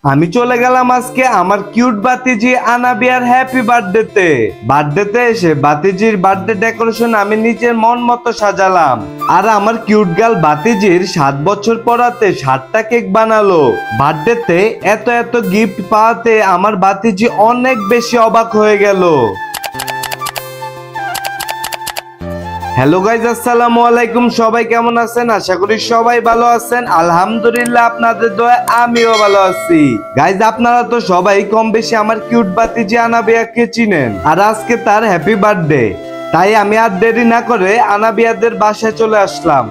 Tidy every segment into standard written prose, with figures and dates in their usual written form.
আমি চলে গেলাম আজকে আমার কিউট বাতিজি আনাবিয়ার হ্যাপি বার্থডেতে এসে বাতিজির বার্থডে ডেকোরেশন আমি নিজের মন মতো সাজালাম। আর আমার কিউট গার্ল বাতিজির 7 বছর পরাতে 7টা কেক বানালো। বার্থডেতে এত এত গিফট পাওয়াতে আমার বাতিজি অনেক বেশি অবাক হয়ে গেল। হ্যালো গাইজ, আসসালামু আলাইকুম। সবাই কেমন আছেন? আশা করি সবাই ভালো আছেন। আলহামদুলিল্লাহ, আপনাদের দোয়ায় আমিও ভালো আছি। গাইজ, আপনারা তো সবাই কম বেশি আমার কিউট বাতিজি আনাবিয়াকে চিনেন, আর আজকে তার হ্যাপি বার্থডে। তাই আমি আর দেরি না করে আনাবিয়াদের বাসায় চলে আসলাম।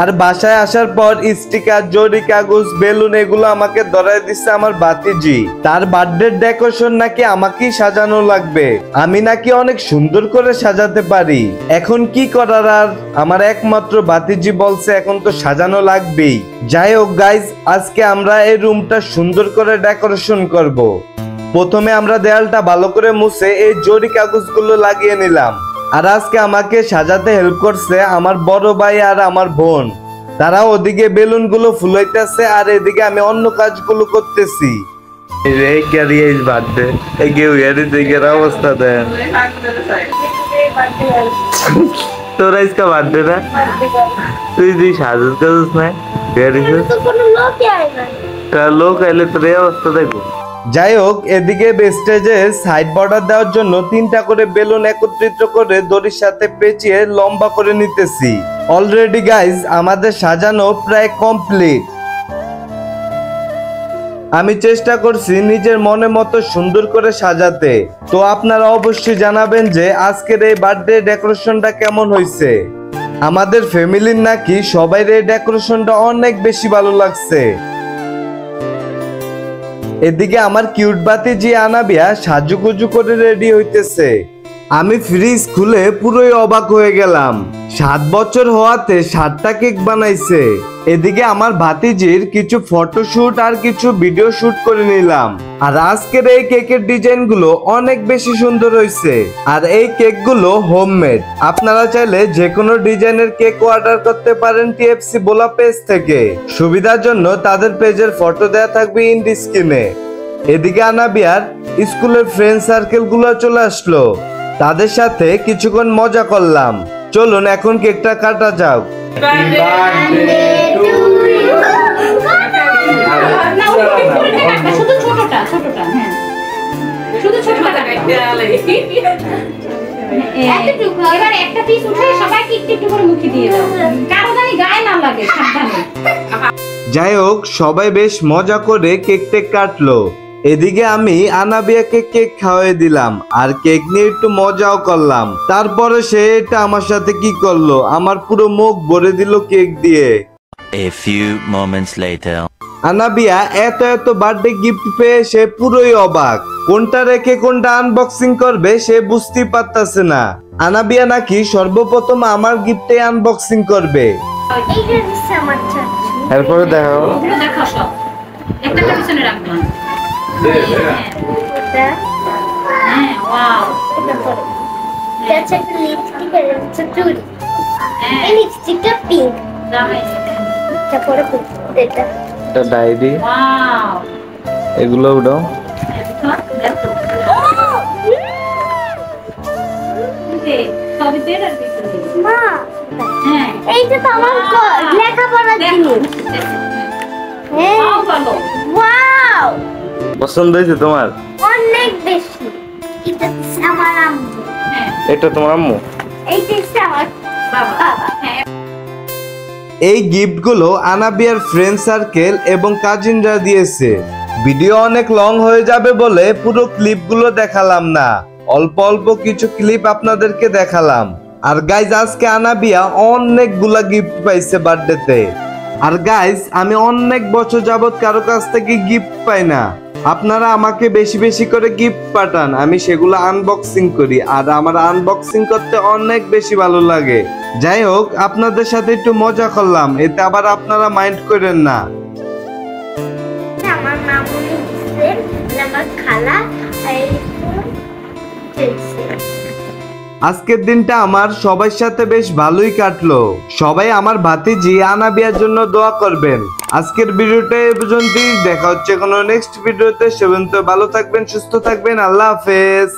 আর বাসায় আসার পর স্টিকার, জরি কাগজ, বেলুন এগুলো আমাকে ধরায় দিচ্ছে আমার বাতিজি। তার বার্থডে ডেকোরেশন নাকি আমাকেই সাজানো লাগবে, আমি নাকি অনেক সুন্দর করে সাজাতে পারি। এখন কি করার, আর আমার একমাত্র বাতিজি বলছে এখন তো সাজানো লাগবেই। যাই হোক গাইজ, আজকে আমরা এই রুমটা সুন্দর করে ডেকোরেশন করব। প্রথমে আমরা দেয়ালটা ভালো করে মুছে এই জরি কাগজগুলো লাগিয়ে নিলাম। আর আজকে আমাকে সাজাতে হেল্প করছে আমার বড় ভাই আর আমার বোন। তারা ওদিকে বেলুন গুলো ফুলাইতেছে আর এদিকে আমি অন্য কাজগুলো করতেছি। অবস্থা দেন তোরা ইসকা বার্থডে না, তুই সাজুস কাজুস নাই, লোক আইলে তোর এই অবস্থা দেখো। যাই হোক, এদিকে স্টেজে সাইড বর্ডার দেওয়ার জন্য 3টা করে বেলুন একত্রিত করে দড়ির সাথে পেঁচিয়ে লম্বা করে নিতেছি। অলরেডি গাইজ, আমাদের সাজানো প্রায় কমপ্লিট। আমি চেষ্টা করছি নিজের মনে মতো সুন্দর করে সাজাতে। তো আপনারা অবশ্যই জানাবেন যে আজকের এই বার্থডে ডেকোরেশনটা কেমন হয়েছে। আমাদের ফ্যামিলির নাকি সবাই এই ডেকোরেশনটা অনেক বেশি ভালো লাগছে। এদিকে আমার কিউট বাতিজি আনাবিয়া সাজুগুজু করে রেডি হইতেছে। আমি ফ্রিজ খুলে পুরোই অবাক হয়ে গেলাম। 7 বছর হওয়াতে 7টা কেক বানাইছে। এদিকে আমার ভাতিজির কিছু ফটোশুট আর কিছু ভিডিও শুট করে নিলাম। আর আজকের এই কেকের ডিজাইন গুলো অনেক বেশি সুন্দর হয়েছে। আর এই কেক গুলো হোমমেড। আপনারা চাইলে যে কোনো ডিজাইনের কেক অর্ডার করতে পারেন টিএফসি বোলা পেজ থেকে। সুবিধার জন্য তাদের পেজের ফটো দেওয়া থাকবে ইন স্ক্রিনে। এদিকে আনাবিয়ার স্কুলের ফ্রেন্ড সার্কেল গুলো চলে আসলো। তাদের সাথে কিছুক্ষণ মজা করলাম। চলুন এখন কেকটা কাটা যাক। যাই হোক, সবাই বেশ মজা করে কেকটা কাটলো। এদিকে আমি আনাবিয়াকে কেক খাওয়াই দিলাম আর কেক নিয়ে একটু মজাও করলাম। তারপরে সে এটা আমার সাথে কি করলো, আমার পুরো মুখ ভরে দিল কেক দিয়ে। A few moments later. Anabia এত এত বার্থডে গিফট পেয়ে সে পুরোই অবাক। কোনটা রেখে কোনটা আনবক্সিং করবে সে বুঝতেই পারতাছে না। আনাবিয়া নাকি সর্বপ্রথম আমার গিফটে আনবক্সিং করবে। এরপরে দেখো একটা পিছনে রাখলাম। ডায়েরি এগুলো উঠাও। এইটা তো আমার লেখাপড়ার জিনিস। ওয়াও, পছন্দ হয়েছে তোমার? অনেক বেশি। এটা আমার আম্মু। এটা তোমার আম্মু? এইটা আমার বাবা। এই গিফটগুলো আনাবিয়ার ফ্রেন্ড সার্কেল এবং কাজিনরা দিয়েছে। ভিডিও অনেক লং হয়ে যাবে বলে পুরো ক্লিপগুলো দেখালাম না, অল্প অল্প কিছু ক্লিপ আপনাদেরকে দেখালাম। আর গাইজ, আজকে আনাবিয়া অনেকগুলা গিফট পাইছে বার্থডেতে। আর গাইজ, আমি অনেক বছর যাবত কারো কাছ থেকে গিফট পাই না। আপনারা আমাকে বেশি বেশি করে গিফট পাঠান, আমি সেগুলো আনবক্সিং করি। আর আমার আনবক্সিং করতে অনেক বেশি ভালো লাগে। যাই হোক, আপনাদের সাথে একটু মজা করলাম, এতে আবার আপনারা মাইন্ড করেন না। আমার মামুনি দিছে, আমার খালা আজকের দিনটা আমার সবার সাথে বেশ ভালোই কাটলো। সবাই আমার ভাতিজি আনাবিয়ার জন্য দোয়া করবেন। আজকের ভিডিওটা এই পর্যন্তই, দেখা হচ্ছে কোনো নেক্সট ভিডিওতে। সে পর্যন্ত ভালো থাকবেন, সুস্থ থাকবেন, আল্লাহ হাফেজ।